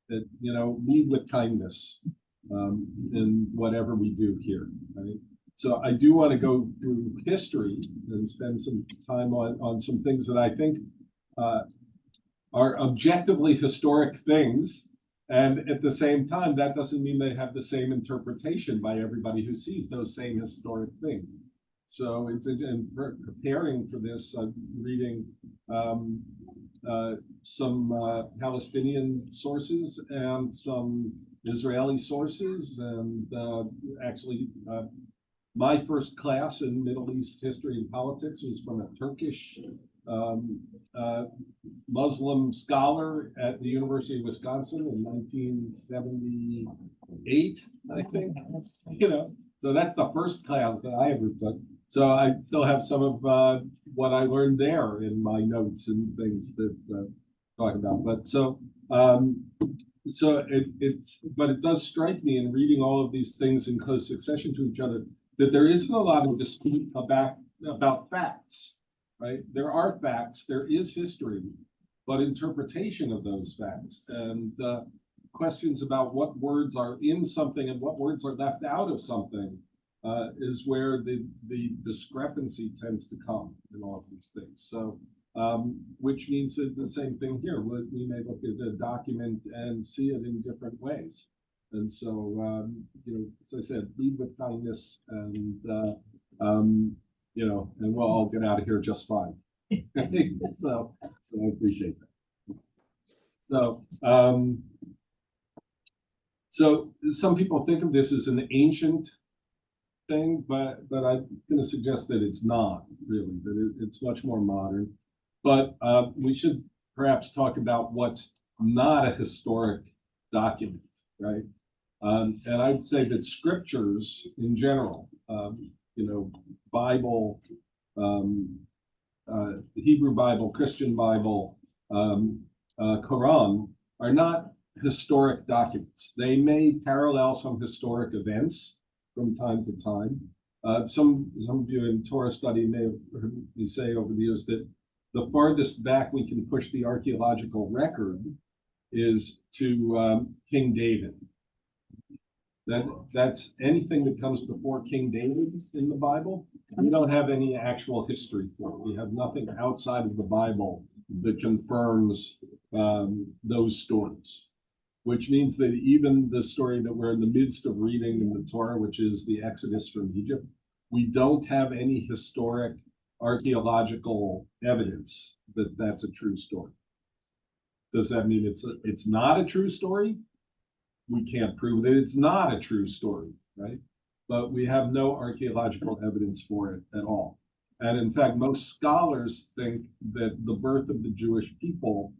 that, lead with kindness in whatever we do here, right? So I do want to go through history and spend some time on some things that I think are objectively historic things. And at the same time, that doesn't mean they have the same interpretation by everybody who sees those same historic things. So it's in preparing for this, reading some Palestinian sources and some Israeli sources, and actually my first class in Middle East history and politics was from a Turkish Muslim scholar at the University of Wisconsin in 1978, I think. So that's the first class that I ever took. So I still have some of what I learned there in my notes and things that talk about. But it does strike me in reading all of these things in close succession to each other that there isn't a lot of dispute about facts, right? There are facts, there is history, but interpretation of those facts and questions about what words are in something and what words are left out of something is where the discrepancy tends to come in all of these things. So, which means that the same thing here. We may look at a document and see it in different ways. And so, as I said, lead with kindness, and and we'll all get out of here just fine. so I appreciate that. So some people think of this as an ancient thing, but I'm going to suggest that it's not really, that it's much more modern. But we should perhaps talk about what's not a historic document, right? And I'd say that scriptures in general, Bible, Hebrew Bible, Christian Bible, Quran are not historic documents. They may parallel some historic events from time to time. Some of you in Torah study may have heard me say over the years that the farthest back we can push the archaeological record is to King David. That's anything that comes before King David in the Bible. We don't have any actual history for it. We have nothing outside of the Bible that confirms those stories, which means that even the story that we're in the midst of reading in the Torah, which is the Exodus from Egypt, we don't have any historic archaeological evidence that that's a true story. Does that mean it's not a true story? We can't prove that it's not a true story, right? But we have no archaeological evidence for it at all. And in fact, most scholars think that the birth of the Jewish people,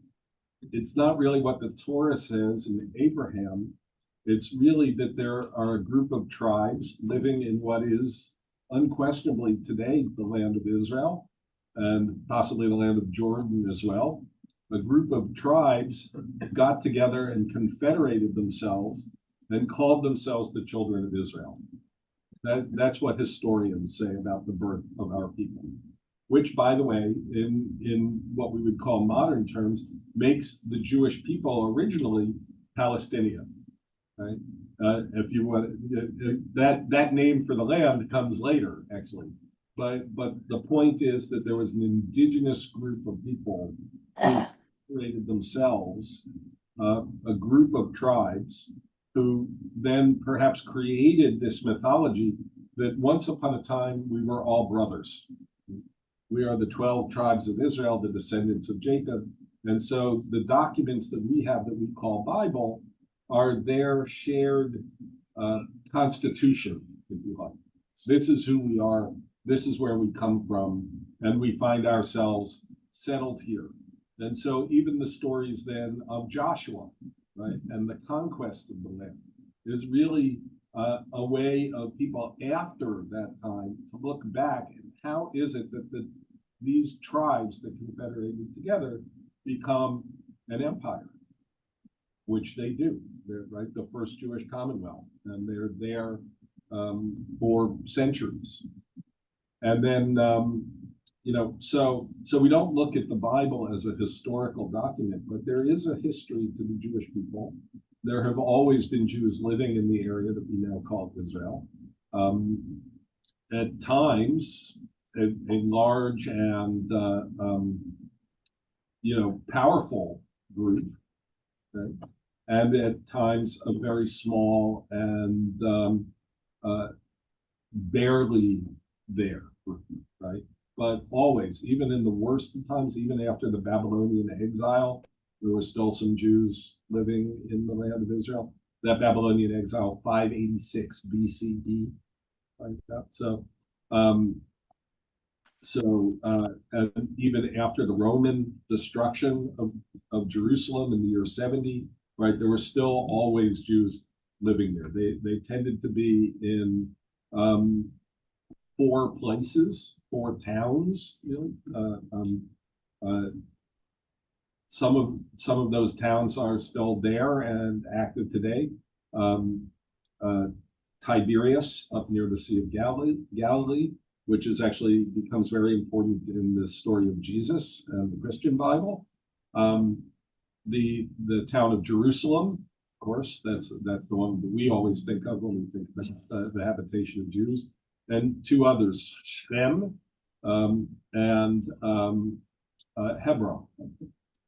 it's not really what the Torah says in Abraham. It's really that there are a group of tribes living in what is unquestionably today the land of Israel, and possibly the land of Jordan as well. A group of tribes got together and confederated themselves and called themselves the children of Israel. That's what historians say about the birth of our people, which, by the way, in what we would call modern terms, makes the Jewish people originally Palestinian, right? If you want, that name for the land comes later, actually. But the point is that there was an indigenous group of people who created themselves, a group of tribes who then perhaps created this mythology that once upon a time we were all brothers. We are the 12 tribes of Israel, the descendants of Jacob. And so the documents that we have that we call Bible are their shared constitution, if you like. This is who we are. This is where we come from. And we find ourselves settled here. And so even the stories then of Joshua, right, and the conquest of the land is really a way of people after that time to look back and how is it that these tribes that confederated together become an empire, which they do. They're right, the first Jewish Commonwealth, and they're there for centuries. And then so we don't look at the Bible as a historical document, but there is a history to the Jewish people. There have always been Jews living in the area that we now call Israel. At times, a large and powerful group, right? And at times a very small and barely there group, right? But always, even in the worst of times, even after the Babylonian exile, there were still some Jews living in the land of Israel. That Babylonian exile, 586 BCE, like that. And even after the Roman destruction of Jerusalem in the year 70, right, there were still always Jews living there. They tended to be in 4 places, 4 towns, really. Some of those towns are still there and active today. Tiberias, up near the Sea of Galilee, which is actually becomes very important in the story of Jesus and the Christian Bible. The town of Jerusalem, of course, that's the one that we always think of when we think about the habitation of Jews, and 2 others, Shem and Hebron.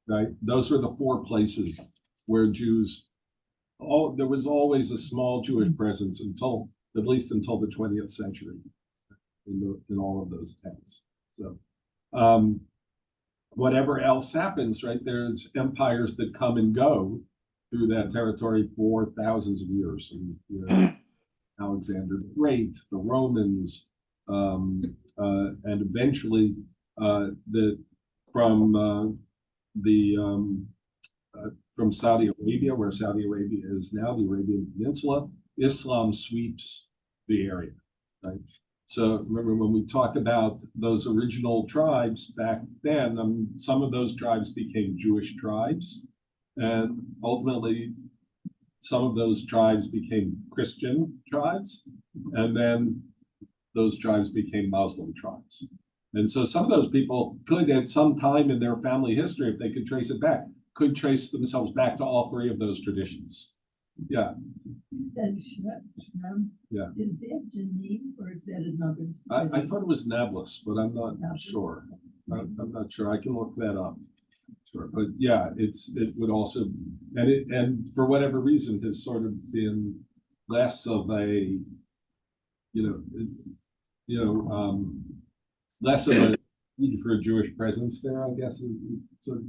Right, those were the 4 places where Jews. There was always a small Jewish presence at least until the 20th century, in all of those towns. So, whatever else happens, right? There's empires that come and go through that territory for thousands of years, and Alexander the Great, the Romans, and eventually from Saudi Arabia, where Saudi Arabia is now, the Arabian Peninsula, Islam sweeps the area, right? So remember, when we talk about those original tribes back then, some of those tribes became Jewish tribes, and ultimately some of those tribes became Christian tribes, and then those tribes became Muslim tribes. And so some of those people could, at some time in their family history, if they could trace it back, could trace themselves back to all 3 of those traditions. Yeah. You said Shem. Yeah. Is it Geneva or is that another city? I thought it was Nablus, but I'm not sure. I'm not sure. I can look that up. Sure. But yeah, it would also, and for whatever reason, has sort of been less of a, less of a need for a Jewish presence there, I guess. So,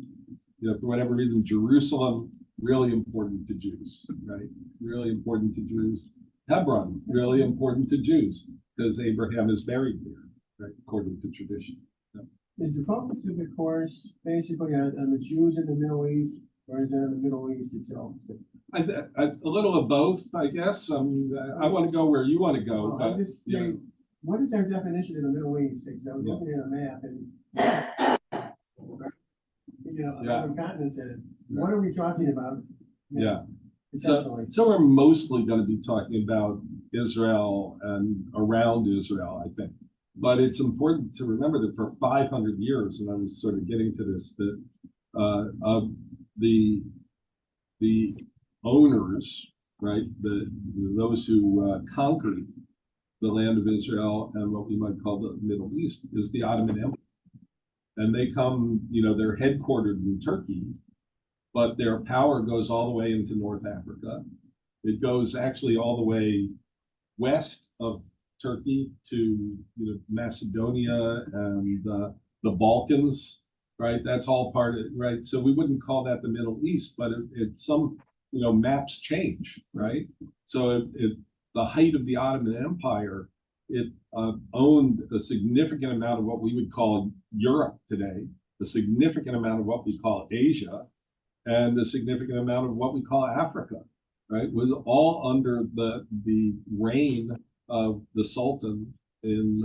for whatever reason, Jerusalem, really important to Jews, right? Really important to Jews. Hebron, really important to Jews, because Abraham is buried there, right? According to tradition. Yeah. Is the focus of the course basically on the Jews in the Middle East, or is it on the Middle East itself? A little of both, I guess. I want to go where you want to go. Well, I'm just saying, what is our definition of the Middle East? Because I was looking at a map and other continents, and what are we talking about? Yeah. So we're mostly going to be talking about Israel and around Israel, I think. But it's important to remember that for 500 years, and I was sort of getting to this, that the owners, right, those who conquered the land of Israel and what we might call the Middle East is the Ottoman Empire. And they come, they're headquartered in Turkey, but their power goes all the way into North Africa. It goes actually all the way west of Turkey to Macedonia and the Balkans, right? That's all part of it, right? So we wouldn't call that the Middle East, but some maps change, right? So the height of the Ottoman Empire, it owned a significant amount of what we would call Europe today, a significant amount of what we call Asia, and a significant amount of what we call Africa, right? It was all under the reign of the Sultan in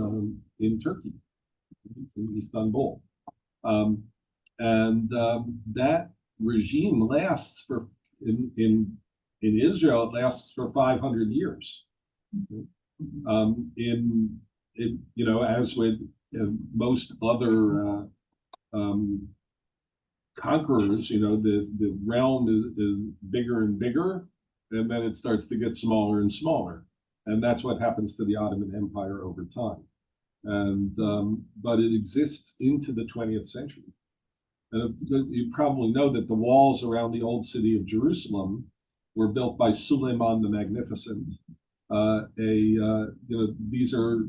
Turkey, in Istanbul. That regime lasts in Israel, it lasts for 500 years. As with most other conquerors, the realm is bigger and bigger, and then it starts to get smaller and smaller. And that's what happens to the Ottoman Empire over time. And but it exists into the 20th century. And you probably know that the walls around the old city of Jerusalem were built by Suleiman the Magnificent. These are,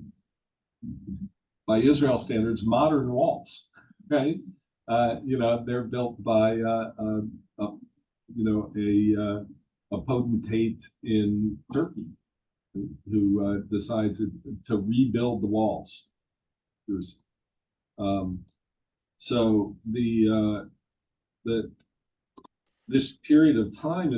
by Israel standards, modern walls, right? They're built by a potentate in Turkey who decides to rebuild the walls. So this period of time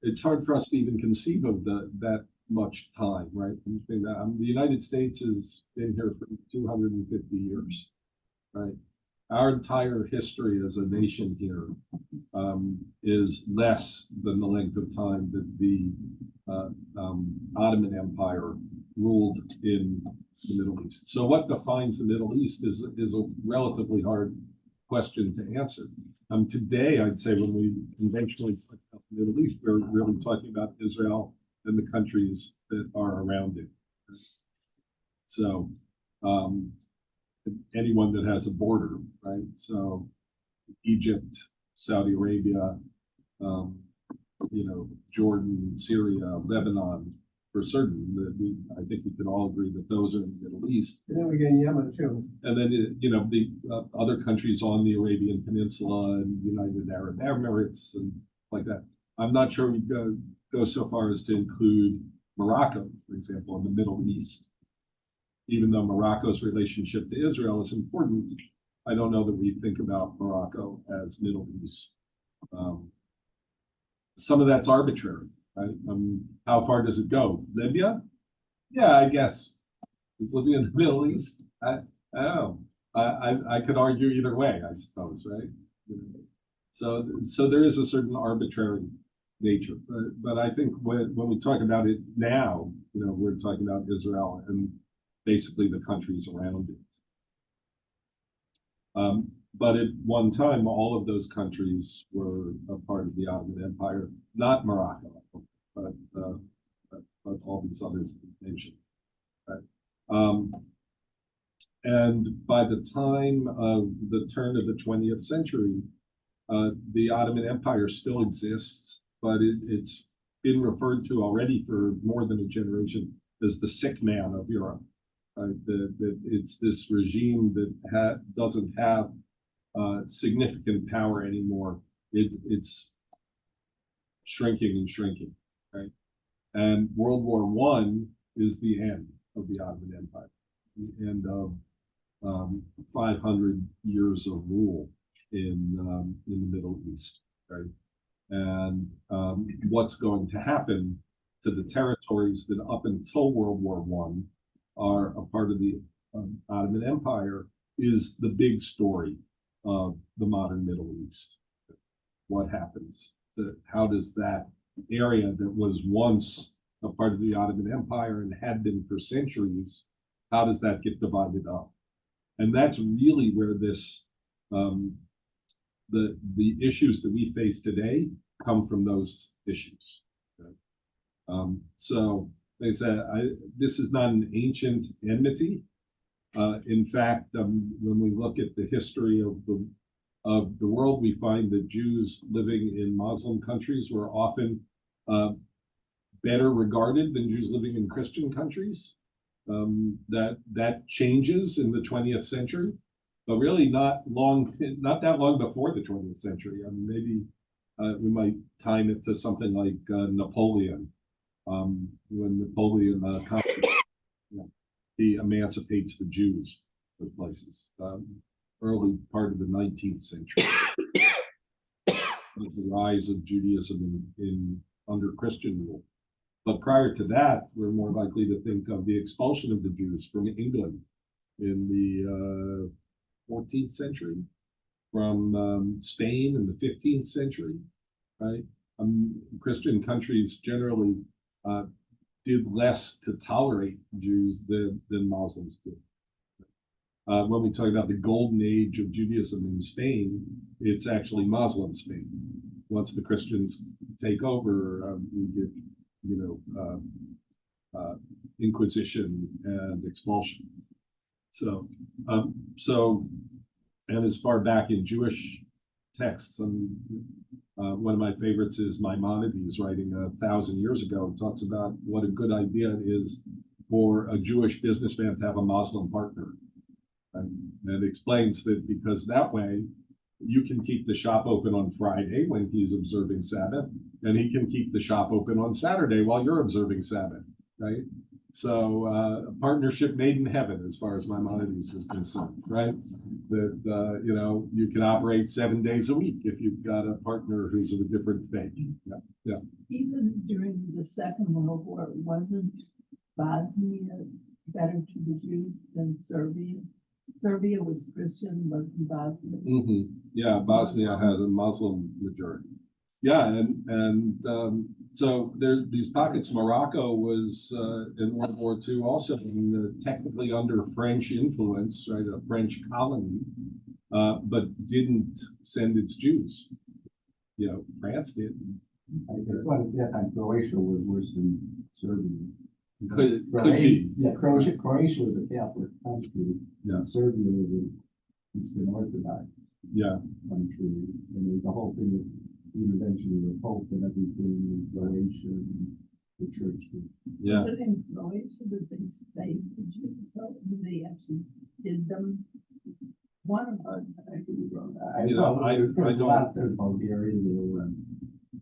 it's hard for us to even conceive of that much time, right? The United States has been here for 250 years, right? Our entire history as a nation here is less than the length of time that the Ottoman Empire ruled in the Middle East. So what defines the Middle East is a relatively hard question to answer. Today, I'd say when we conventionally talk about the Middle East, we're really talking about Israel and the countries that are around it. So anyone that has a border, right? So Egypt, Saudi Arabia, Jordan, Syria, Lebanon, for certain. I think we can all agree that those are in the Middle East. And then we get Yemen too. And then, the other countries on the Arabian Peninsula and United Arab Emirates and like that. I'm not sure we go so far as to include Morocco, for example, in the Middle East. Even though Morocco's relationship to Israel is important, I don't know that we think about Morocco as Middle East. Some of that's arbitrary, right? How far does it go? Libya? Yeah, I guess. Is Libya in the Middle East? I don't know. I could argue either way, I suppose, right? So there is a certain arbitrary nature. But I think when we talk about it now, we're talking about Israel and basically the countries around it. But at one time, all of those countries were a part of the Ottoman Empire, not Morocco, but all these other nations. Right? And by the time of the turn of the 20th century, the Ottoman Empire still exists, but it's been referred to already for more than a generation as the sick man of Europe. That it's this regime that doesn't have significant power anymore. It's shrinking and shrinking, right? And World War I is the end of the Ottoman Empire, the end of 500 years of rule in the Middle East, right? And what's going to happen to the territories that up until World War I are a part of the Ottoman Empire is the big story of the modern Middle East. What happens? How does that area that was once a part of the Ottoman Empire and had been for centuries, how does that get divided up? And that's really where this, the issues that we face today come from those issues. Okay? So like I said, this is not an ancient enmity. In fact, when we look at the history of the world, we find that Jews living in Muslim countries were often better regarded than Jews living in Christian countries. That changes in the 20th century, but really not that long before the 20th century. Maybe we might time it to something like Napoleon. When Napoleon he emancipates the Jews in places, early part of the 19th century, with the rise of Judaism under Christian rule. But prior to that, we're more likely to think of the expulsion of the Jews from England in the 14th century, from Spain in the 15th century, right? Christian countries generally did less to tolerate Jews than Muslims did. When we talk about the golden age of Judaism in Spain, it's actually Muslim Spain. Once the Christians take over, we get, Inquisition and expulsion. So, and as far back in Jewish texts, one of my favorites is Maimonides, writing 1,000 years ago, talks about what a good idea it is for a Jewish businessman to have a Muslim partner. And it explains that because that way you can keep the shop open on Friday when he's observing Sabbath, and he can keep the shop open on Saturday while you're observing Sabbath, right? So a partnership made in heaven, as far as Maimonides was concerned, right? That you can operate 7 days a week if you've got a partner who's of a different faith. Yeah. Even during the Second World War, wasn't Bosnia better to the Jews than Serbia? Serbia was Christian, wasn't Bosnia? Mm-hmm. Yeah, Bosnia has a Muslim majority. Yeah, and so there these pockets. Morocco was in World War II also technically under French influence, right? A French colony, but didn't send its Jews. France did. But at that time, Croatia was worse than Serbia. Could be. Yeah, Croatia was a Catholic country. Yeah. Serbia was an Eastern Orthodox Yeah. country. And there was the whole thing of intervention of the Pope and everything in Croatia and the church. Yeah. Was it in Croatia that they saved the Jews? So they actually did them. One of them, I could be wrong. There's a lot there in Bulgaria. There was.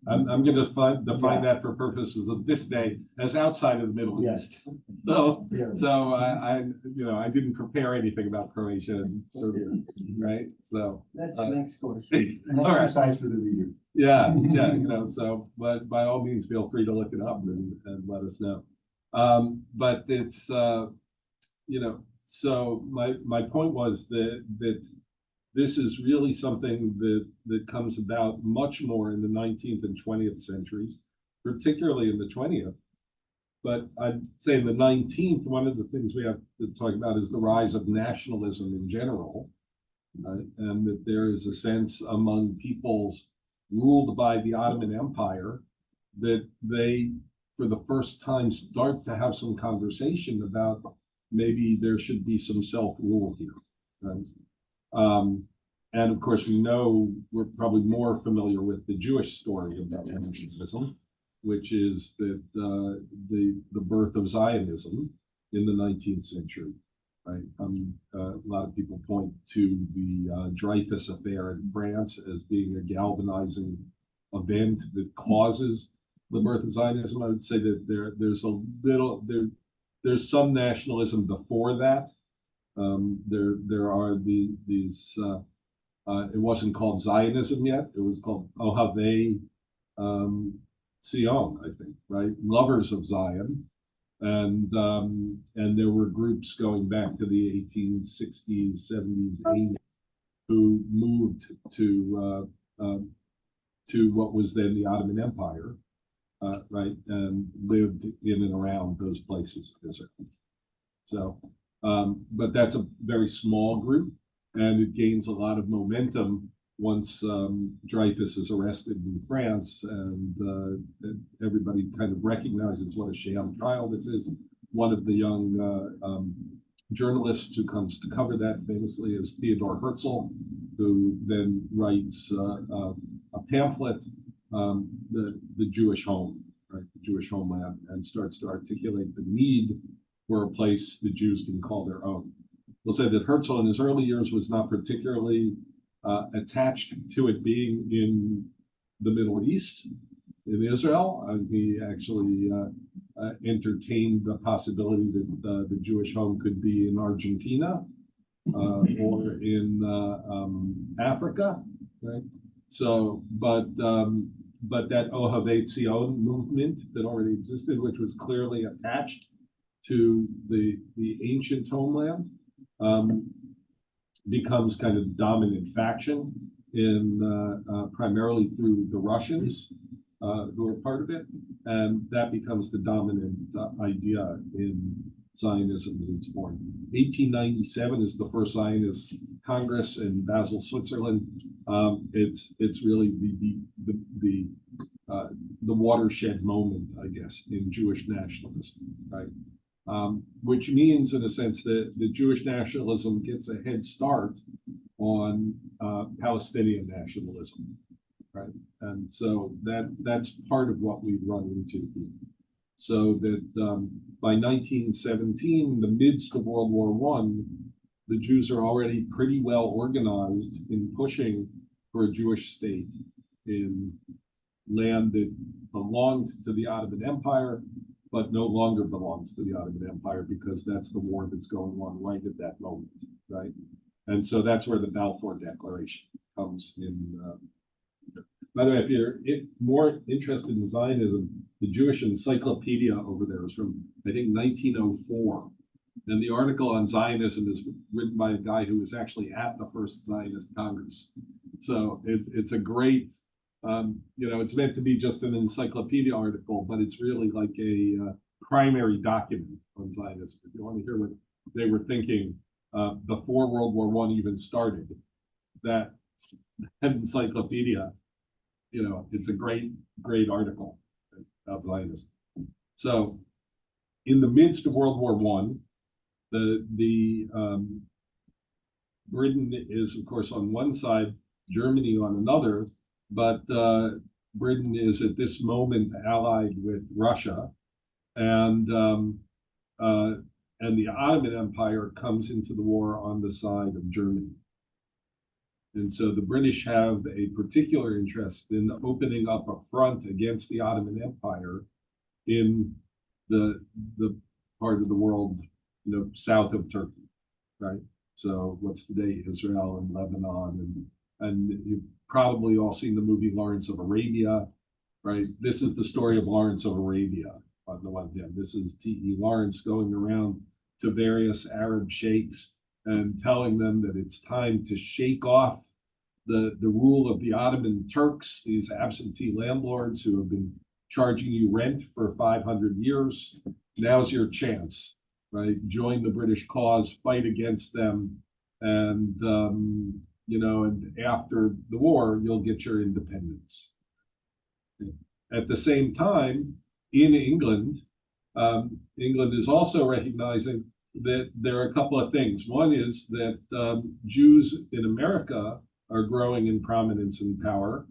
I'm going to define that for purposes of this day as outside of the Middle Yes. East. So Yeah. I didn't prepare anything about Croatia and Serbia, right? So That's the next course. An All right. exercise for the reader. yeah, so but by all means, feel free to look it up and let us know. But it's so my point was that this is really something that comes about much more in the 19th and 20th centuries, particularly in the 20th. But I'd say in the 19th, one of the things we have to talk about is the rise of nationalism in general, right? And that there is a sense among peoples ruled by the Ottoman Empire that they, for the first time, start to have some conversation about maybe there should be some self-rule here, right? And of course, we're probably more familiar with the Jewish story of that nationalism, which is that the birth of Zionism in the 19th century, right? A lot of people point to the Dreyfus affair in France as being a galvanizing event that causes the birth of Zionism. I would say that there's some nationalism before that. There are these. It wasn't called Zionism yet. It was called Ohavei Zion, I think, right? Lovers of Zion, and there were groups going back to the 1860s, 70s, 80s who moved to what was then the Ottoman Empire, right, and lived in and around those places. So, but that's a very small group, and it gains a lot of momentum once Dreyfus is arrested in France, and everybody kind of recognizes what a sham trial this is. One of the young journalists who comes to cover that famously is Theodor Herzl, who then writes a pamphlet, the Jewish Home, right, the Jewish Homeland, and starts to articulate the need for a place the Jews can call their own. We'll say that Herzl in his early years was not particularly attached to it being in the Middle East, in Israel. He actually entertained the possibility that the Jewish home could be in Argentina or in Africa, right? So, but that Ohavei Zion movement that already existed, which was clearly attached to the ancient homeland, becomes kind of dominant faction in primarily through the Russians, who are part of it, and that becomes the dominant idea in Zionism as it's born. 1897 is the first Zionist Congress in Basel, Switzerland. It's really the watershed moment, I guess, in Jewish nationalism, right? Which means, in a sense, that the Jewish nationalism gets a head start on Palestinian nationalism, right? And so that's part of what we've run into here. So that by 1917, the midst of World War I, the Jews are already pretty well organized in pushing for a Jewish state in land that belonged to the Ottoman Empire, but no longer belongs to the Ottoman Empire because that's the war that's going on right at that moment, right? And so that's where the Balfour Declaration comes in. By the way, if you're more interested in Zionism, the Jewish Encyclopedia over there is from, I think, 1904. And the article on Zionism is written by a guy who was actually at the first Zionist Congress. So it's a great, it's meant to be just an encyclopedia article, but it's really like a primary document on Zionism. If you want to hear what they were thinking before World War I even started, that encyclopedia, it's a great article about Zionism. So in the midst of World War I, Britain is, of course, on one side, Germany on another, but Britain is at this moment allied with Russia, and the Ottoman Empire comes into the war on the side of Germany. And so the British have a particular interest in opening up a front against the Ottoman Empire in the part of the world, south of Turkey, right? So what's today Israel and Lebanon, and you've probably all seen the movie Lawrence of Arabia, right? This is the story of Lawrence of Arabia on the one hand. This is T.E. Lawrence going around to various Arab sheikhs and telling them that it's time to shake off the rule of the Ottoman Turks, these absentee landlords who have been charging you rent for 500 years. Now's your chance, right? Join the British cause, fight against them, and and after the war, you'll get your independence. At the same time, in England, England is also recognizing that there are a couple of things. One is that Jews in America are growing in prominence and power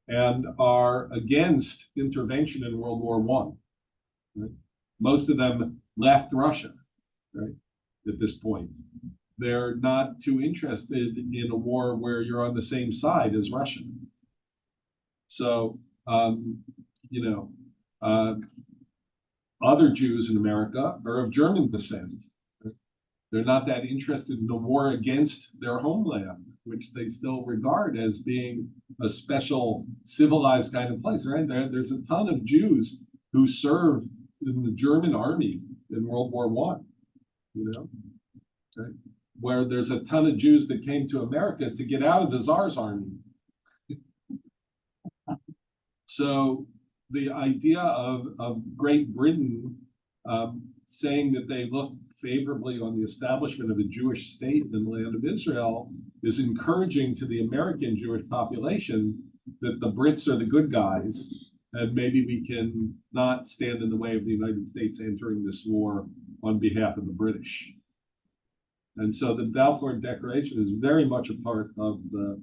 and are against intervention in World War I. Right? Most of them left Russia, right, at this point. They're not too interested in a war where you're on the same side as Russia. So, other Jews in America are of German descent. They're not that interested in the war against their homeland, which they still regard as being a special civilized kind of place, right? There's a ton of Jews who served in the German army in World War I, right? Where there's a ton of Jews that came to America to get out of the Tsar's army. So the idea of Great Britain saying that they look favorably on the establishment of a Jewish state in the land of Israel is encouraging to the American Jewish population that the Brits are the good guys, and maybe we can not stand in the way of the United States entering this war on behalf of the British. And so the Balfour Declaration is very much a part of the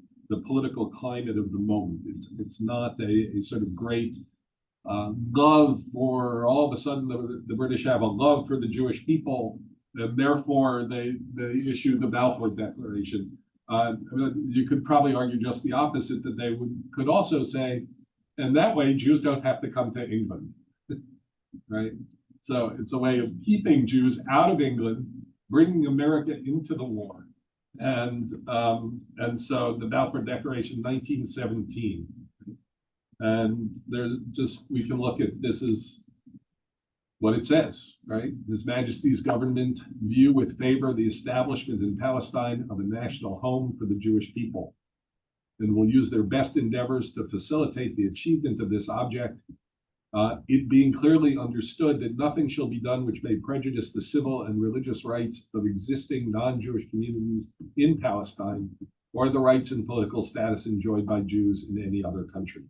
political climate of the moment. It's not a sort of great love for, all of a sudden the British have a love for the Jewish people, and therefore they issue the Balfour Declaration. You could probably argue just the opposite, that they could also say, and that way Jews don't have to come to England, right? So it's a way of keeping Jews out of England, bringing America into the war. And so the Balfour Declaration, 1917. And we can look at, this is what it says, right? His Majesty's government view with favor the establishment in Palestine of a national home for the Jewish people, and will use their best endeavors to facilitate the achievement of this object. It being clearly understood that nothing shall be done which may prejudice the civil and religious rights of existing non-Jewish communities in Palestine, or the rights and political status enjoyed by Jews in any other country.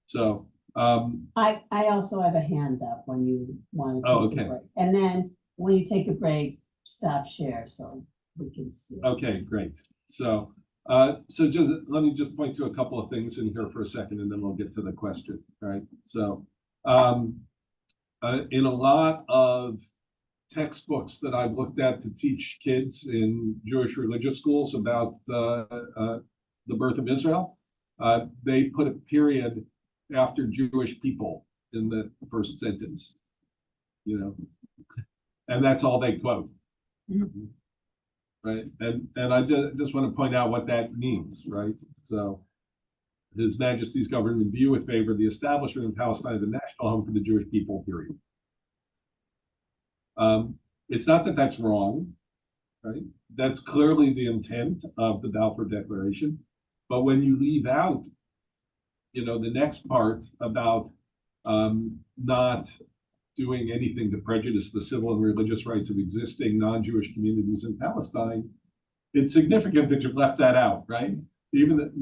So, I also have a hand up when you want to Oh, take a okay. break. And then when you take a break, stop share so we can see. okay, great. So, just let me just point to a couple of things in here for a second, and then we'll get to the question, right? So, in a lot of textbooks that I've looked at to teach kids in Jewish religious schools about the birth of Israel, they put a period after Jewish people in the first sentence, you know, and that's all they quote. Mhm. Right, and I just want to point out what that means, right? So, His Majesty's government view with favor the establishment in Palestine of the national home for the Jewish people, period. It's not that that's wrong, right? That's clearly the intent of the Balfour Declaration. But when you leave out, the next part about not doing anything to prejudice the civil and religious rights of existing non-Jewish communities in Palestine, it's significant that you've left that out, right? Even,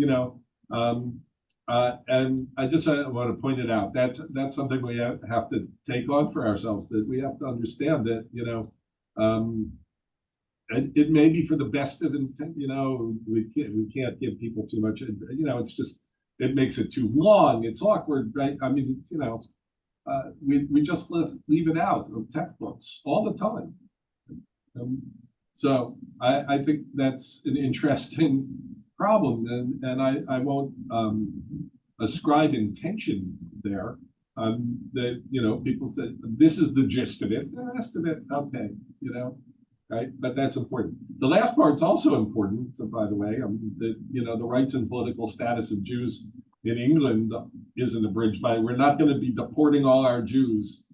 and I just want to point it out. That's something we have to take on for ourselves, that we have to understand that, it may be for the best of intent, we can't give people too much, it's just, it makes it too long, it's awkward, right? I mean, we just leave it out of textbooks all the time. So I think that's an interesting problem, and I won't ascribe intention there. That people say this is the gist of it, the rest of it, okay, right? But that's important. The last part's also important, by the way. The rights and political status of Jews in England isn't abridged by. We're not going to be deporting all our Jews.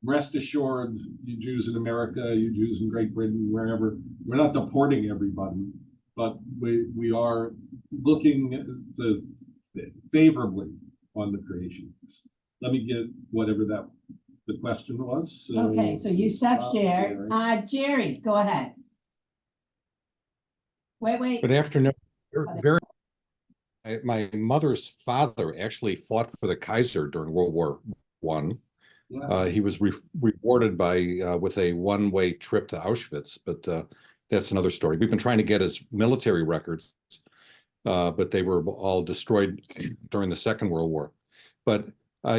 Rest assured, you Jews in America, you Jews in Great Britain, wherever, we're not deporting everybody, but we are looking favorably on the creationists. Let me get whatever the question was. Okay, so you stop share. Jerry, go ahead. Wait. Good afternoon. My mother's father actually fought for the Kaiser during World War I. Yeah. He was rewarded with a one-way trip to Auschwitz, but that's another story. We've been trying to get his military records, but they were all destroyed during the Second World War. But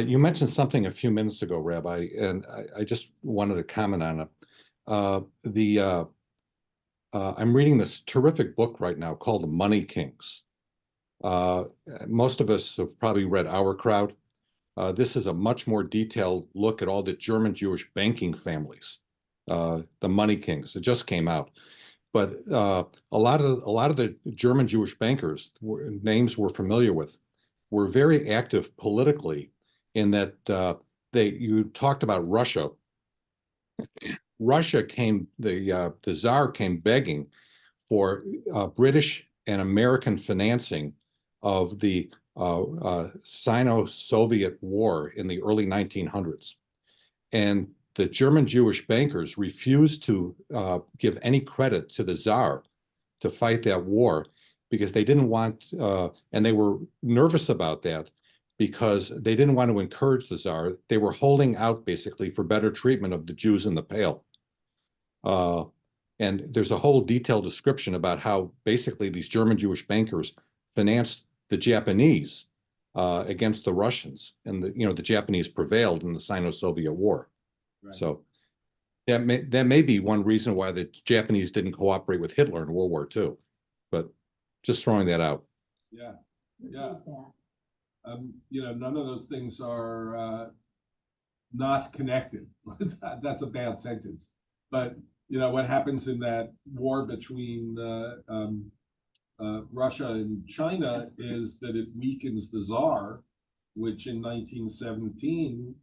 you mentioned something a few minutes ago, Rabbi, and I just wanted to comment on it. I'm reading this terrific book right now called The Money Kings. Most of us have probably read Our Crowd. This is a much more detailed look at all the German Jewish banking families, the Money Kings. It just came out, but a lot of the German Jewish bankers, names we're familiar with, were very active politically. In that you talked about Russia. Russia came, the Tsar came begging for British and American financing of the Sino-Soviet War in the early 1900s. And the German Jewish bankers refused to give any credit to the Tsar to fight that war because they didn't want, and they were nervous about that because they didn't want to encourage the Tsar. They were holding out basically for better treatment of the Jews in the Pale. And there's a whole detailed description about how basically these German Jewish bankers financed the Japanese against the Russians, and the Japanese prevailed in the Sino-Soviet War. Right. So that may be one reason why the Japanese didn't cooperate with Hitler in World War II. But just throwing that out. Yeah. None of those things are not connected. That's a bad sentence. But what happens in that war between Russia and China is that it weakens the Tsar, which in 1917,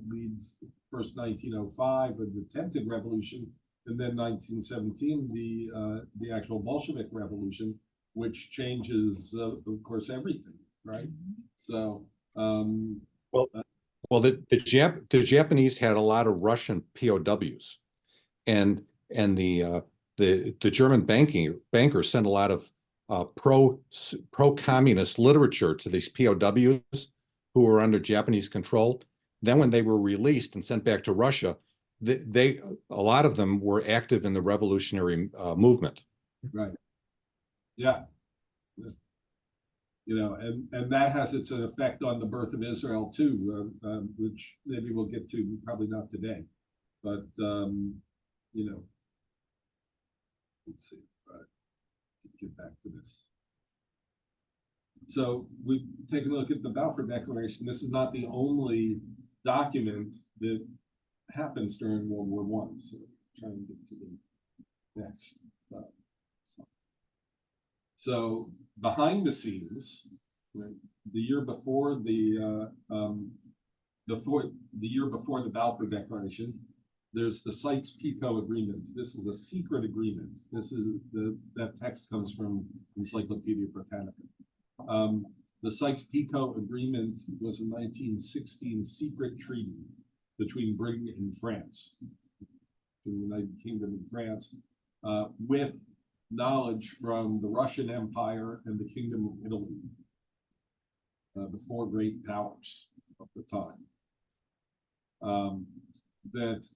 leads first 1905 with the attempted revolution, and then 1917 the actual Bolshevik revolution. which changes, of course, everything, right? So, Well, the Japanese had a lot of Russian POWs, and the German bankers sent a lot of pro-communist literature to these POWs who were under Japanese control. Then when they were released and sent back to Russia, a lot of them were active in the revolutionary movement. right. Yeah. You know, and that has its effect on the birth of Israel too, which maybe we'll get to, probably not today, but you know, let's see, get back to this. So we take a look at the Balfour Declaration. This is not the only document that happens during World War I. So trying to get to the next. So behind the scenes, right, the year before the year before the Balfour Declaration, there's the Sykes-Picot Agreement. This is a secret agreement. This is that text comes from Encyclopedia Britannica. The Sykes-Picot Agreement was a 1916 secret treaty between Britain and France, between the United Kingdom and France, with knowledge from the Russian Empire and the Kingdom of Italy, the four great powers of the time. That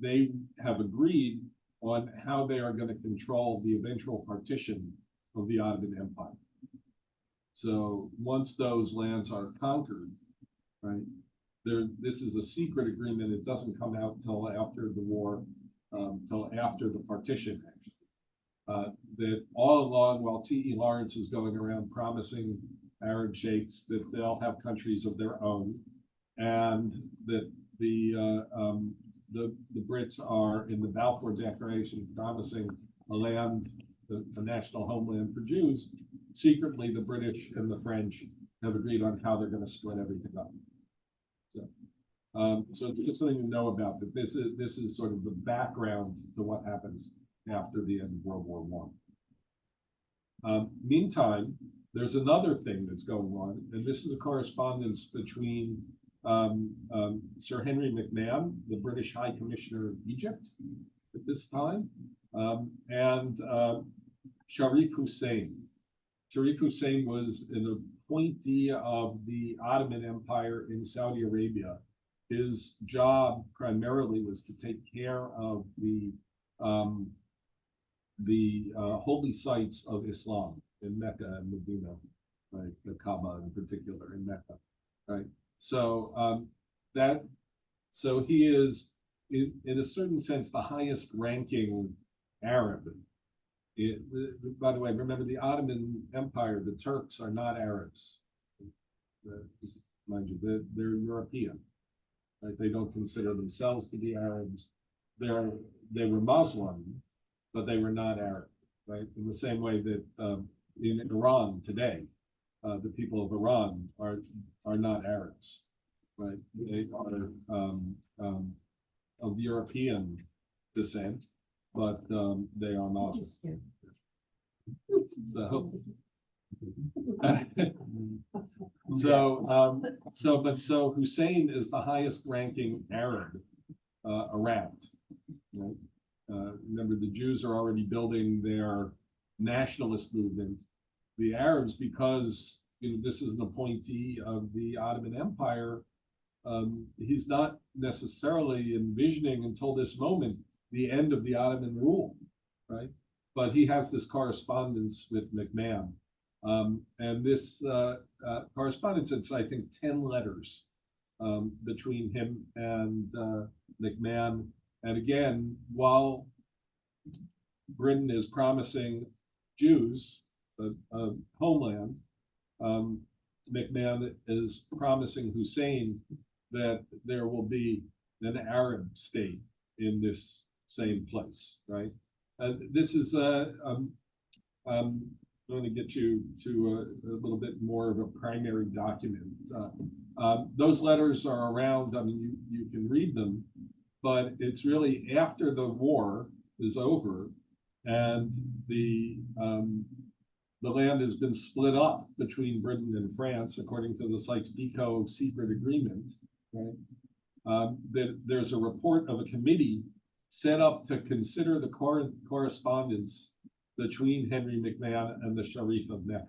they have agreed on how they are going to control the eventual partition of the Ottoman Empire. So once those lands are conquered, right, this is a secret agreement. It doesn't come out until after the war, till after the partition, actually. That all along, while T.E. Lawrence is going around promising Arab sheikhs that they'll have countries of their own, and that the Brits are in the Balfour Declaration promising a land, the national homeland for Jews, secretly the British and the French have agreed on how they're going to split everything up. So just something to know about that. This is sort of the background to what happens after the end of World War I. Meantime, there's another thing that's going on, and this is a correspondence between Sir Henry McMahon, the British High Commissioner of Egypt at this time, and Sharif Hussein. Sharif Hussein was an appointee of the Ottoman Empire in Saudi Arabia. His job primarily was to take care of the holy sites of Islam in Mecca and Medina, right? The Kaaba in particular in Mecca, right? So so he is in a certain sense the highest ranking Arab. By the way, remember the Ottoman Empire, the Turks are not Arabs. Mind you, they're European. Right? They don't consider themselves to be Arabs. They were Muslim, but they were not Arab. Right? In the same way that in Iran today, the people of Iran are not Arabs. Right? They are of European descent, but they are Muslim. So Hussein is the highest ranking Arab around. Right? Remember, the Jews are already building their nationalist movement. The Arabs, because this is an appointee of the Ottoman Empire, he's not necessarily envisioning until this moment the end of the Ottoman rule, right? But he has this correspondence with McMahon. And this correspondence, it's, I think, 10 letters between him and McMahon. And again, while Britain is promising Jews a homeland, McMahon is promising Hussein that there will be an Arab state in this same place, right? This is I'm going to get you to a little bit more of a primary document. Those letters are around. I mean, you can read them, but it's really after the war is over And the land has been split up between Britain and France, according to the Sykes-Picot secret agreement, right? That there's a report of a committee set up to consider the correspondence between Henry McMahon and the Sharif of Mecca,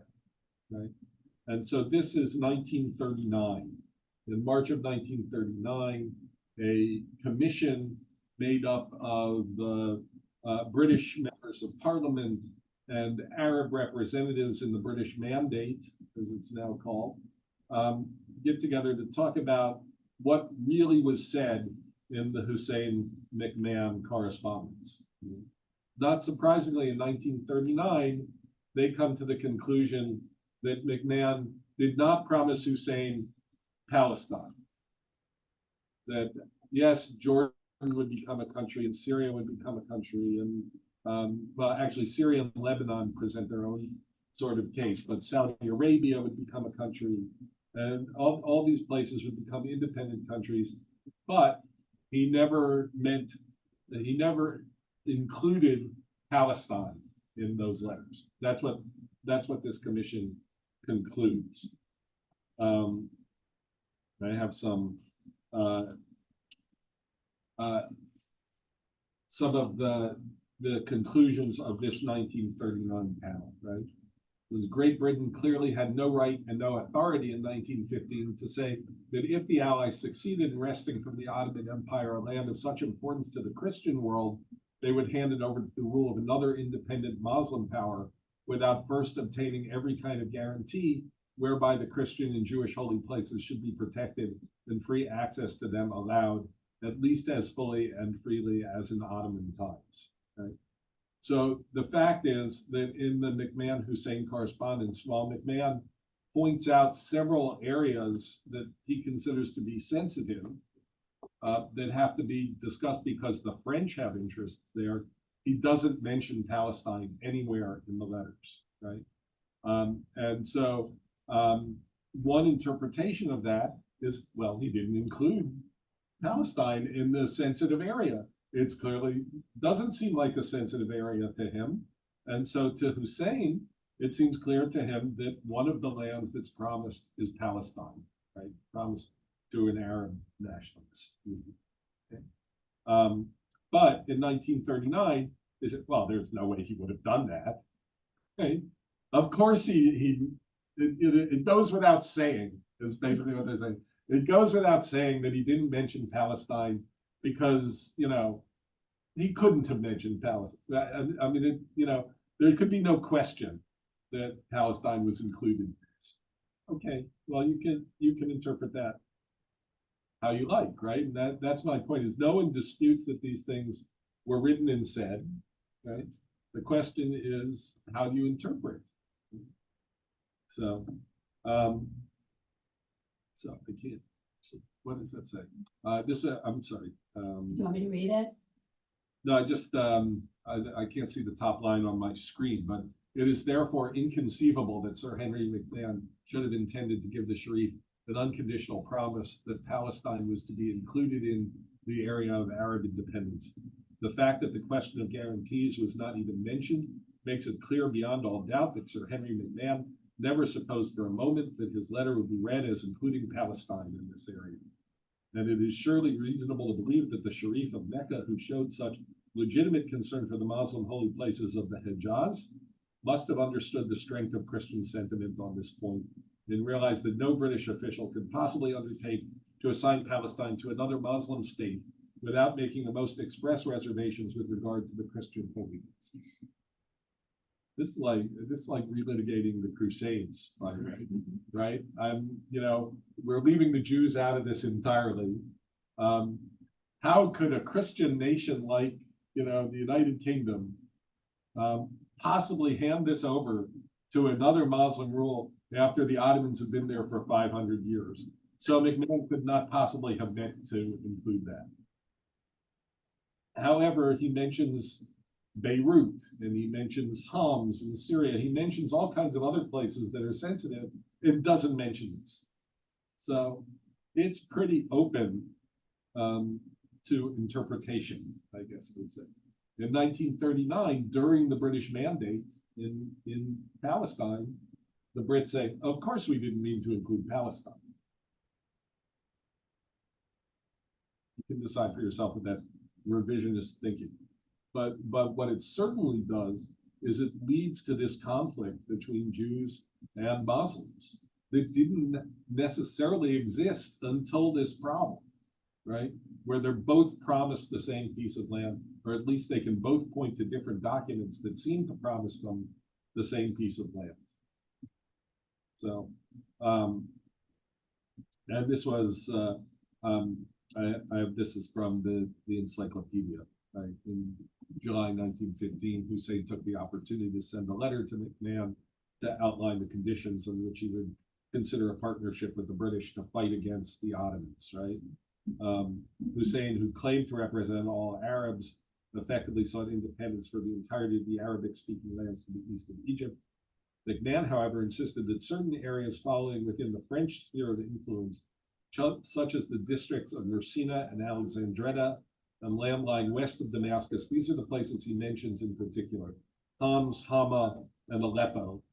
right? And so this is 1939. In March of 1939, a commission made up of the British members of parliament and Arab representatives in the British Mandate, as it's now called, get together to talk about what really was said in the Hussein McMahon correspondence. Not surprisingly, in 1939, they come to the conclusion that McMahon did not promise Hussein Palestine. That yes, Jordan would become a country and Syria would become a country, and well, actually Syria and Lebanon present their own sort of case, but Saudi Arabia would become a country, and all these places would become independent countries. But he never included Palestine in those letters. That's what this commission concludes. I have some of the conclusions of this 1939 panel, right? Because Great Britain clearly had no right and no authority in 1915 to say that if the Allies succeeded in wresting from the Ottoman Empire a land of such importance to the Christian world, they would hand it over to the rule of another independent Muslim power without first obtaining every kind of guarantee whereby the Christian and Jewish holy places should be protected and free access to them allowed, at least as fully and freely as in Ottoman times. Right? So the fact is that in the McMahon-Hussein correspondence, while McMahon points out several areas that he considers to be sensitive, that have to be discussed because the French have interests there, he doesn't mention Palestine anywhere in the letters, right? And so one interpretation of that is, well, he didn't include Palestine in the sensitive area. It's clearly doesn't seem like a sensitive area to him. And so to Hussein, it seems clear to him that one of the lands that's promised is Palestine, right? Promised to an Arab nationalist. Okay. But in 1939, is it, well, there's no way he would have done that. Okay. Of course, it goes without saying, is basically what they're saying. It goes without saying that he didn't mention Palestine because, you know, he couldn't have mentioned Palestine. I mean, there could be no question that Palestine was included in this. Okay, well, you can interpret that how you like, right? And that's my point, is no one disputes that these things were written and said, right? The question is, how do you interpret? So, so I can't. So what does that say? I'm sorry. Do you want me to read it? No, I just I can't see the top line on my screen, but it is therefore inconceivable that Sir Henry McMahon should have intended to give the Sharif an unconditional promise that Palestine was to be included in the area of Arab independence. The fact that the question of guarantees was not even mentioned makes it clear beyond all doubt that Sir Henry McMahon never supposed for a moment that his letter would be read as including Palestine in this area. And it is surely reasonable to believe that the Sharif of Mecca, who showed such legitimate concern for the Muslim holy places of the Hejaz, must have understood the strength of Christian sentiment on this point and realized that no British official could possibly undertake to assign Palestine to another Muslim state without making the most express reservations with regard to the Christian holy places. This is like relitigating the Crusades, by the way, right? We're leaving the Jews out of this entirely. How could a Christian nation like, the United Kingdom possibly hand this over to another Muslim rule after the Ottomans have been there for 500 years? So McMahon could not possibly have meant to include that. However, he mentions Beirut, and he mentions Homs in Syria. He mentions all kinds of other places that are sensitive. It doesn't mention this. So it's pretty open to interpretation, I guess I would say. In 1939, during the British mandate in Palestine, the Brits say, of course we didn't mean to include Palestine. You can decide for yourself if that's revisionist thinking. But what it certainly does is it leads to this conflict between Jews and Muslims that didn't necessarily exist until this problem, right? Where they're both promised the same piece of land, or at least they can both point to different documents that seem to promise them the same piece of land. So, and this was, this is from the encyclopedia, right? In July 1915, Hussein took the opportunity to send a letter to McMahon to outline the conditions on which he would consider a partnership with the British to fight against the Ottomans, right? Hussein, who claimed to represent all Arabs, effectively sought independence for the entirety of the Arabic-speaking lands to the east of Egypt. McMahon, however, insisted that certain areas falling within the French sphere of influence, such as the districts of Nursina and Alexandretta and land lying west of Damascus, these are the places he mentions in particular, Homs, Hama, and Aleppo,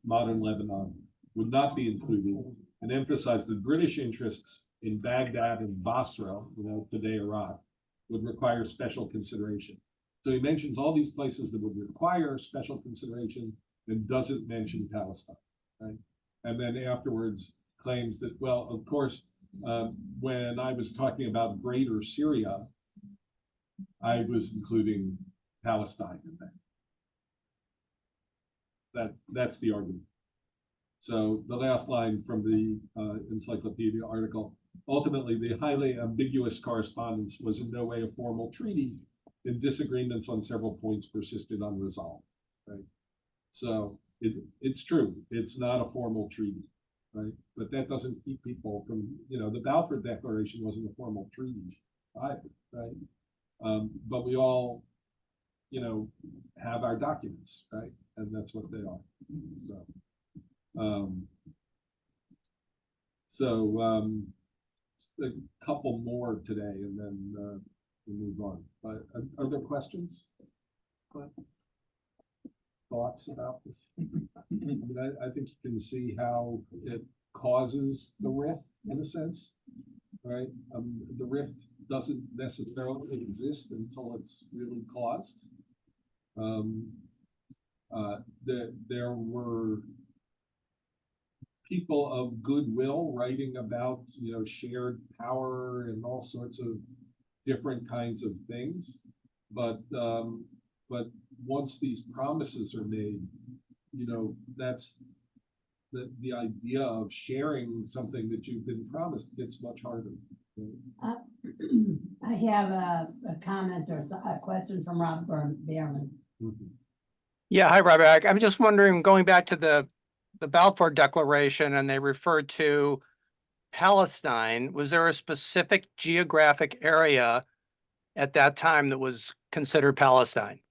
modern Lebanon, would not be included, and emphasized that British interests in Baghdad and Basra, today Iraq, would require special consideration. So he mentions all these places that would require special consideration and doesn't mention Palestine, right? And then afterwards claims that, well, of course, when I was talking about greater Syria, I was including Palestine in that. That's the argument. So the last line from the encyclopedia article, ultimately, the highly ambiguous correspondence was in no way a formal treaty, and disagreements on several points persisted unresolved, right? So it's true, it's not a formal treaty, right? But that doesn't keep people from, the Balfour Declaration wasn't a formal treaty either, right? But we all, have our documents, right? And that's what they are. A couple more today, and then we'll move on. But are there questions? Thoughts about this? I think you can see how it causes the rift in a sense, right? The rift doesn't necessarily exist until it's really caused. There were people of goodwill writing about, shared power and all sorts of different kinds of things. But once these promises are made, that's the idea of sharing something that you've been promised gets much harder. I have a comment or a question from Rob Behrman. Mm-hmm. Yeah, hi, Robert. I'm just wondering, going back to the Balfour Declaration, and they referred to Palestine, was there a specific geographic area at that time that was considered Palestine?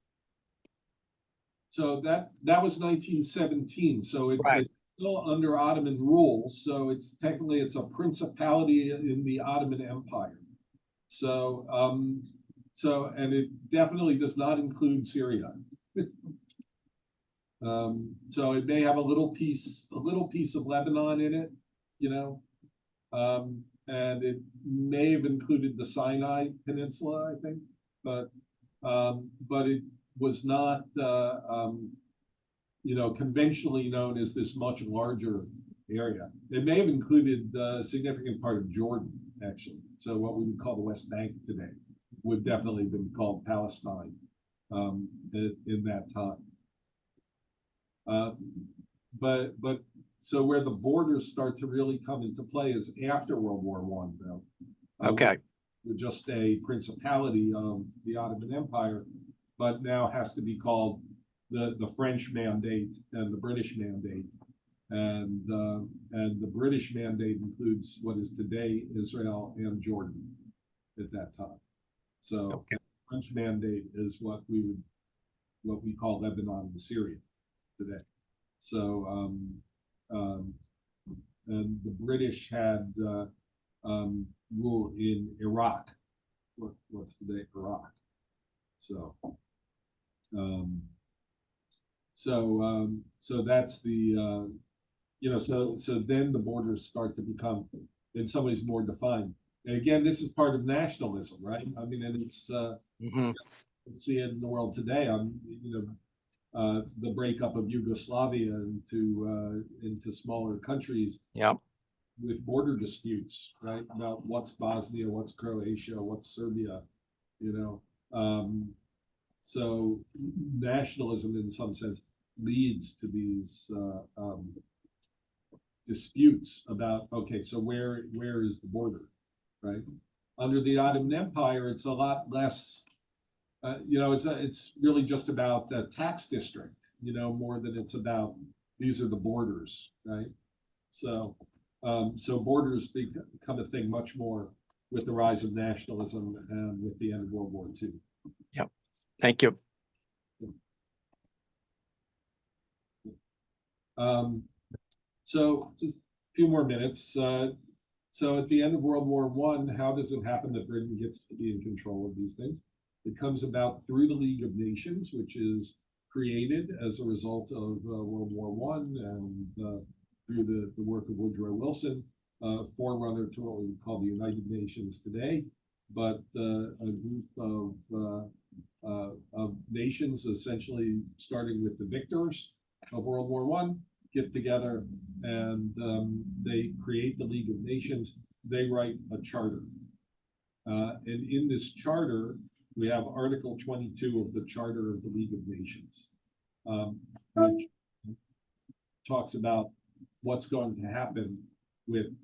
So that was 1917. So it's still under Ottoman rule. So it's technically a principality in the Ottoman Empire. So and it definitely does not include Syria. So it may have a little piece of Lebanon in it, and it may have included the Sinai Peninsula, I think, but it was not, conventionally known as this much larger area. It may have included a significant part of Jordan, actually. So what we would call the West Bank today would definitely have been called Palestine in that time. But so where the borders start to really come into play is after World War I, though. Okay. With just a principality of the Ottoman Empire, but now has to be called the French Mandate and the British Mandate. And the British Mandate includes what is today Israel and Jordan at that time. So the French Mandate is what we call Lebanon and Syria today. So and the British had rule in Iraq. What's today Iraq? So So that's the, so then the borders start to become in some ways more defined. And again, this is part of nationalism, right? I mean, and it's, Mhm. we see it in the world today. The breakup of Yugoslavia into smaller countries Yeah. with border disputes, right? About what's Bosnia, what's Croatia, what's Serbia, you know. So nationalism, in some sense, leads to these disputes about, okay, so where is the border, right? Under the Ottoman Empire, it's a lot less. It's really just about the tax district, more than it's about these are the borders, right? So, so borders become a thing much more with the rise of nationalism and with the end of World War II. Yep. Thank you. So just a few more minutes. So at the end of World War I, how does it happen that Britain gets to be in control of these things? It comes about through the League of Nations, which is created as a result of World War I and through the work of Woodrow Wilson, forerunner to what we would call the United Nations today, but a group of nations, essentially starting with the victors of World War I, get together and they create the League of Nations. They write a charter. And in this charter, we have Article 22 of the Charter of the League of Nations, which talks about what's going to happen with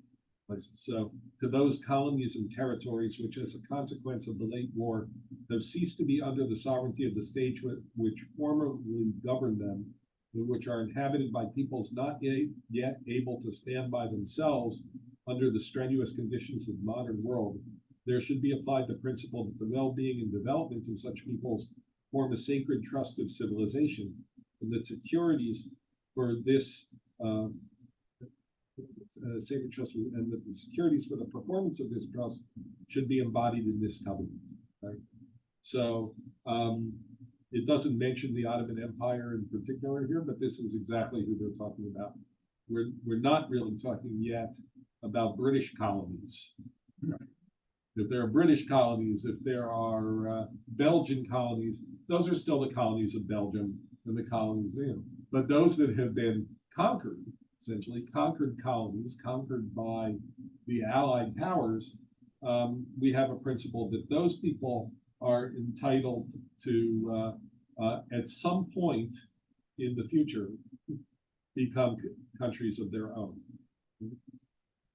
places. So to those colonies and territories which, as a consequence of the late war, have ceased to be under the sovereignty of the state which formerly governed them, which are inhabited by peoples not yet able to stand by themselves under the strenuous conditions of the modern world, there should be applied the principle that the well-being and development in such peoples form a sacred trust of civilization, and that securities for this sacred trust, and that the securities for the performance of this trust should be embodied in this covenant, right? So it doesn't mention the Ottoman Empire in particular here, but this is exactly who they're talking about. We're not really talking yet about British colonies. If there are British colonies, if there are Belgian colonies, those are still the colonies of Belgium and the colonies, but those that have been conquered, essentially conquered colonies, conquered by the Allied powers, we have a principle that those people are entitled to, at some point in the future, become countries of their own.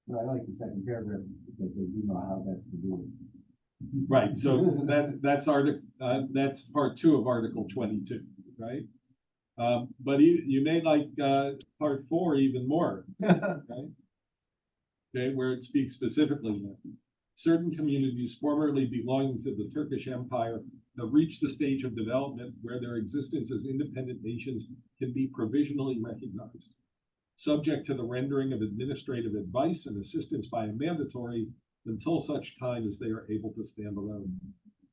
But I like the second paragraph because they do know how best to do it. Right. So that's part 2 of Article 22, right? But you may like part 4 even more, right? Okay, where it speaks specifically that certain communities formerly belonging to the Turkish Empire have reached the stage of development where their existence as independent nations can be provisionally recognized, subject to the rendering of administrative advice and assistance by a mandatory until such time as they are able to stand alone.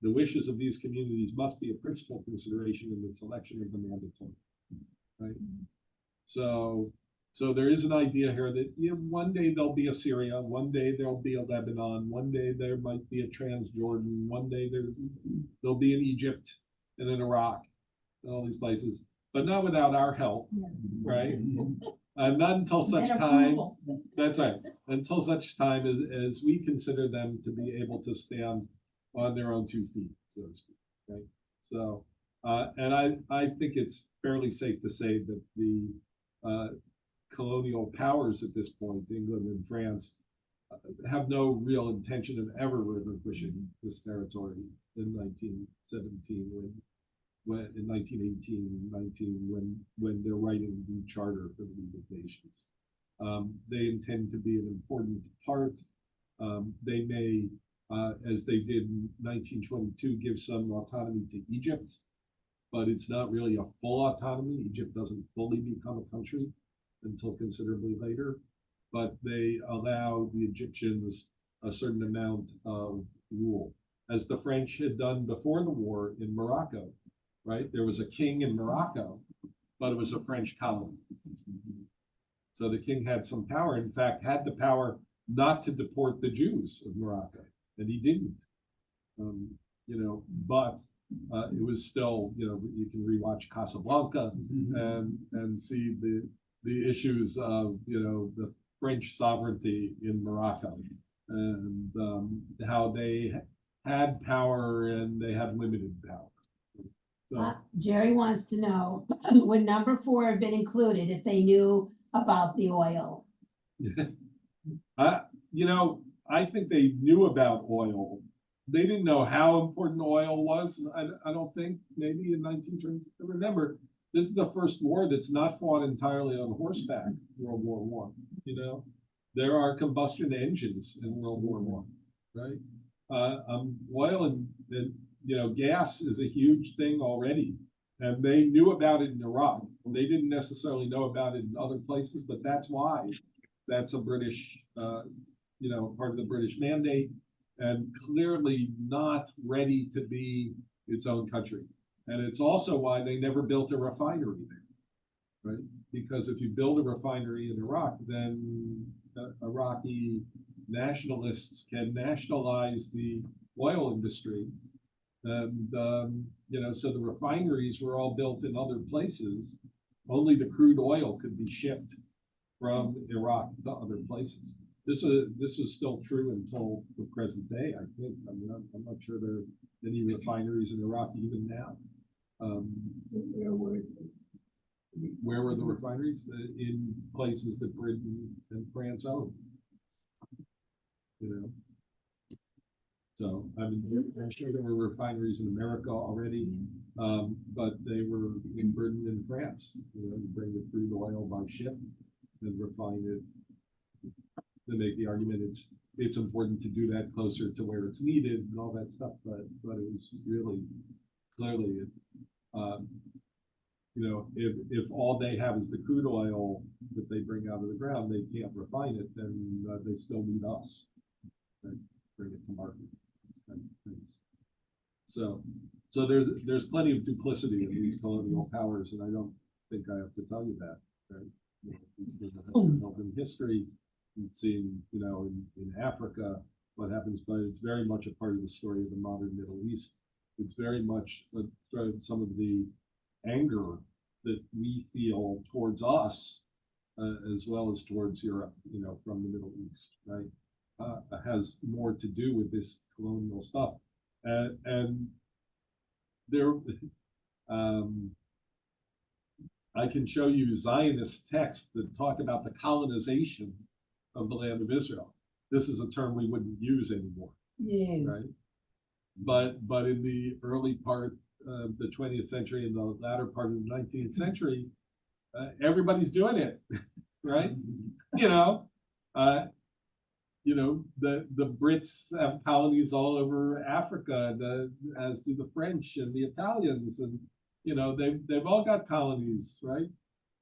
The wishes of these communities must be a principal consideration in the selection of the mandatory, right? So there is an idea here that one day there'll be a Syria, one day there'll be a Lebanon, one day there might be a Transjordan, one day there'll be an Egypt and an Iraq and all these places, but not without our help, right? Not until such time, that's right, until such time as we consider them to be able to stand on their own 2 feet, so to speak, right? So, and I think it's fairly safe to say that the colonial powers at this point, England and France, have no real intention of ever relinquishing this territory in 1917 when in 1918, 19, when they're writing the charter for the League of Nations. They intend to be an important part. They may, as they did in 1922, give some autonomy to Egypt, but it's not really a full autonomy. Egypt doesn't fully become a country until considerably later, but they allow the Egyptians a certain amount of rule, as the French had done before the war in Morocco, right? There was a king in Morocco, but it was a French colony. So the king had some power, in fact, had the power not to deport the Jews of Morocco, and he didn't. But it was still, you can rewatch Casablanca and see the issues of, the French sovereignty in Morocco and how they had power and they had limited power. So, Jerry wants to know, would number 4 have been included if they knew about the oil? I think they knew about oil. They didn't know how important oil was. I don't think, maybe in 1920. Remember, this is the first war that's not fought entirely on horseback, World War I. There are combustion engines in World War I, right? Oil and gas is a huge thing already. And they knew about it in Iraq. They didn't necessarily know about it in other places, but that's why that's a British, part of the British mandate, and clearly not ready to be its own country. And it's also why they never built a refinery there, right? Because if you build a refinery in Iraq, then Iraqi nationalists can nationalize the oil industry. And, so the refineries were all built in other places. Only the crude oil could be shipped from Iraq to other places. This is still true until the present day, I think. I mean, I'm not sure there are any refineries in Iraq even now. Where were the refineries? In places that Britain and France owned. So, I mean, I'm sure there were refineries in America already, but they were in Britain and France. You bring the crude oil by ship and refine it. To make the argument, it's important to do that closer to where it's needed and all that stuff, but it was really clearly if all they have is the crude oil that they bring out of the ground, they can't refine it, then they still need us to bring it to market. These kinds of things. So there's plenty of duplicity in these colonial powers, and I don't think I have to tell you that, right? In history, you've seen, in Africa, what happens, but it's very much a part of the story of the modern Middle East. It's very much some of the anger that we feel towards us, as well as towards Europe, from the Middle East, right? Has more to do with this colonial stuff. And there, I can show you Zionist texts that talk about the colonization of the land of Israel. This is a term we wouldn't use anymore, right? But in the early part of the 20th century and the latter part of the 19th century, everybody's doing it, right? The Brits have colonies all over Africa, as do the French and the Italians, and they've all got colonies, right?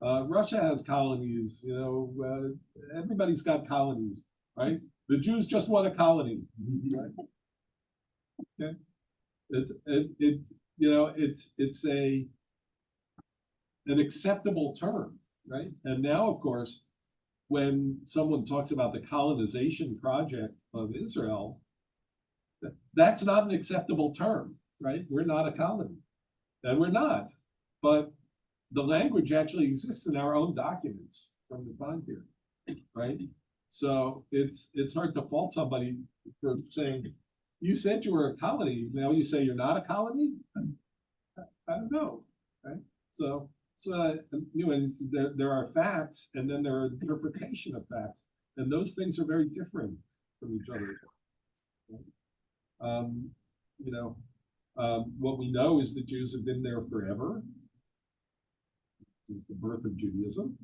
Russia has colonies, everybody's got colonies, right? The Jews just want a colony, right? Okay. It's an acceptable term, right? And now, of course, when someone talks about the colonization project of Israel, that's not an acceptable term, right? We're not a colony, and we're not. But the language actually exists in our own documents from the time period, right? So it's hard to fault somebody for saying, you said you were a colony, now you say you're not a colony? I don't know, right? So there are facts, and then there are interpretation of facts, and those things are very different from each other. What we know is that Jews have been there forever, since the birth of Judaism.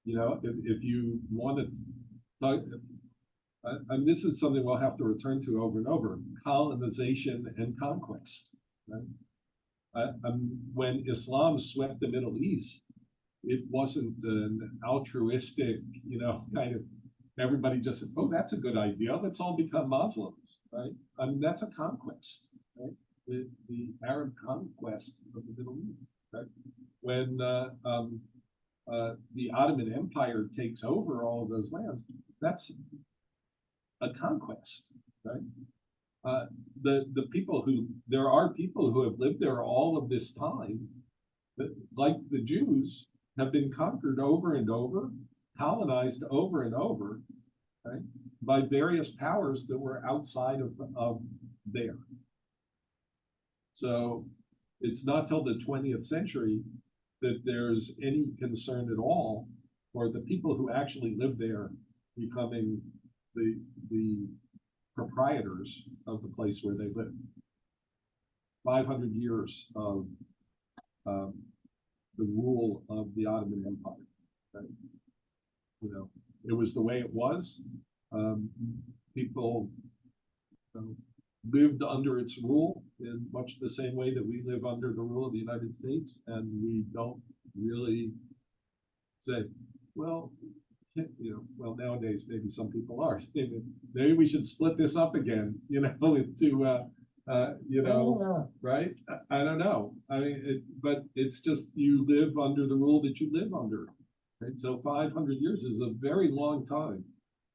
If you want to talk, and this is something we'll have to return to over and over: colonization and conquest, right? When Islam swept the Middle East, it wasn't an altruistic, kind of everybody just said, oh, that's a good idea, let's all become Muslims, right? I mean, that's a conquest, right? the Arab conquest of the Middle East, right? When, the Ottoman Empire takes over all of those lands, that's a conquest, right? The people there are people who have lived there all of this time, that, like the Jews, have been conquered over and over, colonized over and over, right? By various powers that were outside of there. So it's not till the 20th century that there's any concern at all for the people who actually live there becoming the proprietors of the place where they live. 500 years of the rule of the Ottoman Empire. Right? You know, it was the way it was. People lived under its rule in much the same way that we live under the rule of the United States, and we don't really say, well, well, nowadays maybe some people are. Maybe we should split this up again, into right? I don't know. I mean, but it's just you live under the rule that you live under, right? So 500 years is a very long time.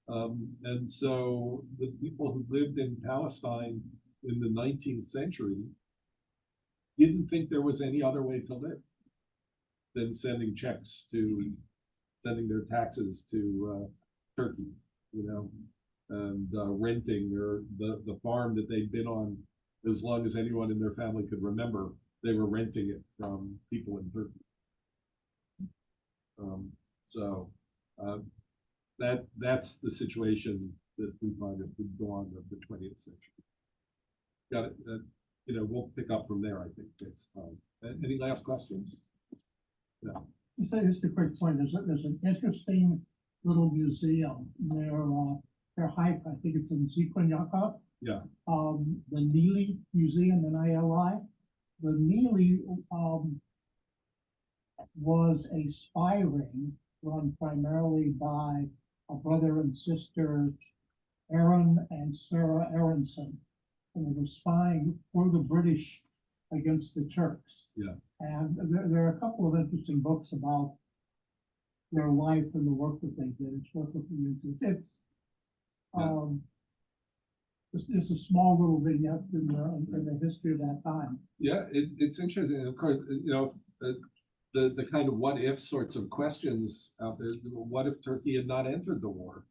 And so the people who lived in Palestine in the 19th century didn't think there was any other way to live than sending their taxes to Turkey, and renting the farm that they'd been on as long as anyone in their family could remember. They were renting it from people in Turkey. That's the situation that we find at the dawn of the 20th century. Got it. We'll pick up from there, I think, next time. Any last questions? No. Just a quick point. There's an interesting little museum near Haifa. I think it's in Zichron Yaakov. Yeah. The Neely Museum, Nili. The Neely was a spy ring run primarily by a brother and sister, Aaron and Sarah Aronson, and they were spying for the British against the Turks. Yeah. And there are a couple of interesting books about their life and the work that they did. It's worth looking into. It's a small little vignette in the history of that time. Yeah, it's interesting. And of course, the kind of what if sorts of questions out there. What if Turkey had not entered the war?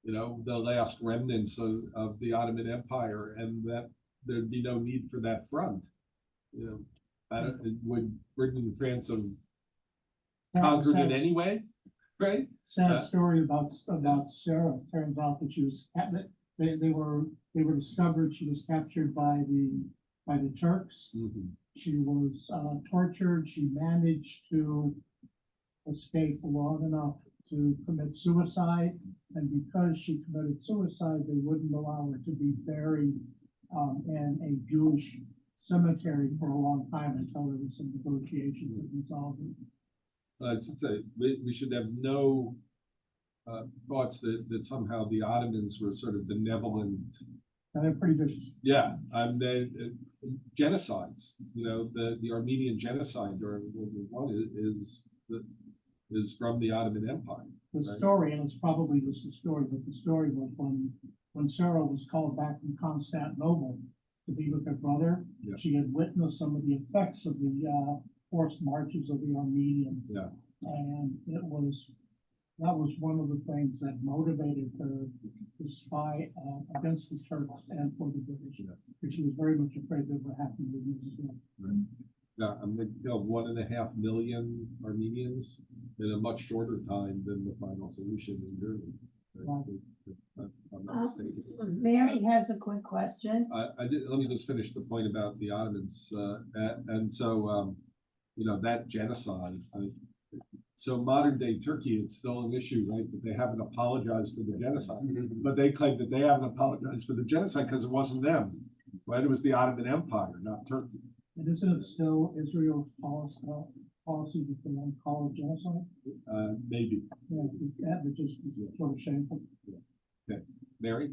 The last remnants of the Ottoman Empire, and that there'd be no need for that front. Would Britain and France have conquered it anyway? Right? Sad story about Sarah. It turns out that she was they were discovered. She was captured by the Turks. Mm-hmm. She was tortured. She managed to escape long enough to commit suicide, and because she committed suicide, they wouldn't allow her to be buried in a Jewish cemetery for a long time until there was some negotiations that resolved it. We should have no thoughts that somehow the Ottomans were sort of benevolent. And they're pretty vicious. Yeah, genocides. The Armenian genocide during World War I is from the Ottoman Empire. The right? story, and it's probably just a story, but the story was when Sarah was called back from Constantinople to be with her brother, Yeah. she had witnessed some of the effects of the forced marches of the Armenians. Yeah. And that was one of the things that motivated her to spy against the Turks and for the British, Yeah. because she was very much afraid that would happen to them as well. Right. Yeah, they killed 1.5 million Armenians in a much shorter time than the final solution in Germany. Right? If I'm not mistaken. Mary has a quick question. Let me just finish the point about the Ottomans, and so that genocide. So modern day Turkey, it's still an issue, right? That they haven't apologized for the genocide, but they claim that they haven't apologized for the genocide because it wasn't them, right? It was the Ottoman Empire, not Turkey. And isn't it still Israel's policy that they don't call it genocide? Maybe. Yeah, which is sort of shameful. Mary?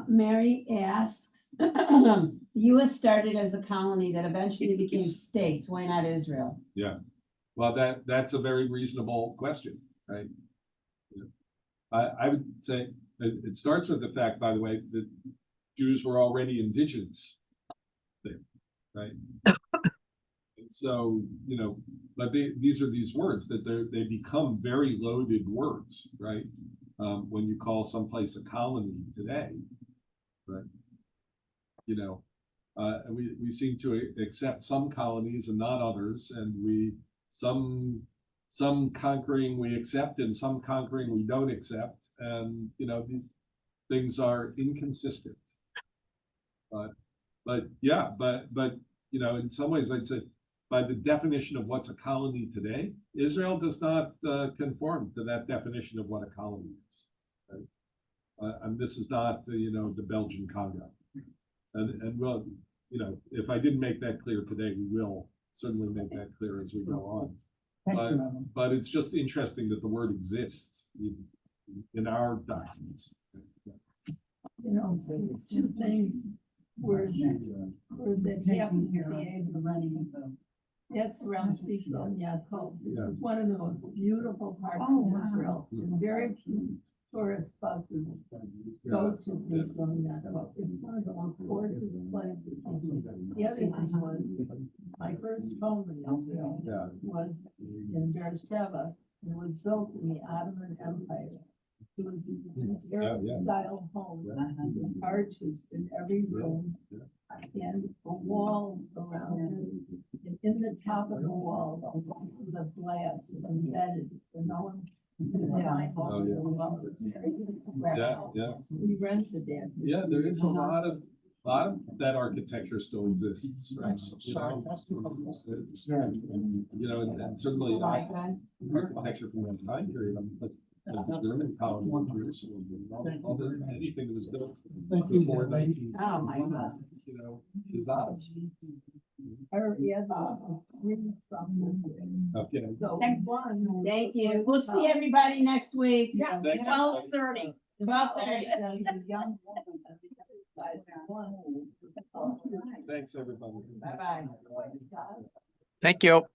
Mary asks, the US started as a colony that eventually became states. Why not Israel? Well, that's a very reasonable question, right? I would say it starts with the fact, by the way, that Jews were already indigenous there, right? And so, but these are these words that they become very loaded words, right? When you call someplace a colony today, right? We seem to accept some colonies and not others, and some conquering we accept and some conquering we don't accept, and these things are inconsistent. But in some ways I'd say by the definition of what's a colony today, Israel does not conform to that definition of what a colony is. Right? And this is not the Belgian Congo, and well, if I didn't make that clear today, we will certainly make that clear as we go on. Thank you, Madam. But it's just interesting that the word exists in our documents. It's two things where that happen to be able to. That's around Sikkim Yaakov. It's one of the most beautiful parts of Israel. Very few tourist buses go to Sikkim Yaakov. It's one of the most gorgeous places. The other thing was, my first home in Israel was in Beersheba. It was built in the Ottoman Empire. It was an Arab style home, with arches in every room, and a wall around it. And in the top of the wall, the glass embedded, so no one. We rented it. Yeah, there is a lot of that architecture still exists, right? And certainly architecture from that time period. The German colony in Jerusalem, all this, anything that was built before 19. Oh, my God. Is out. Okay. Thank you. We'll see everybody next week. Yeah. Thanks. 12:30. 12:30. Thanks, everybody. Bye-bye. Thank you.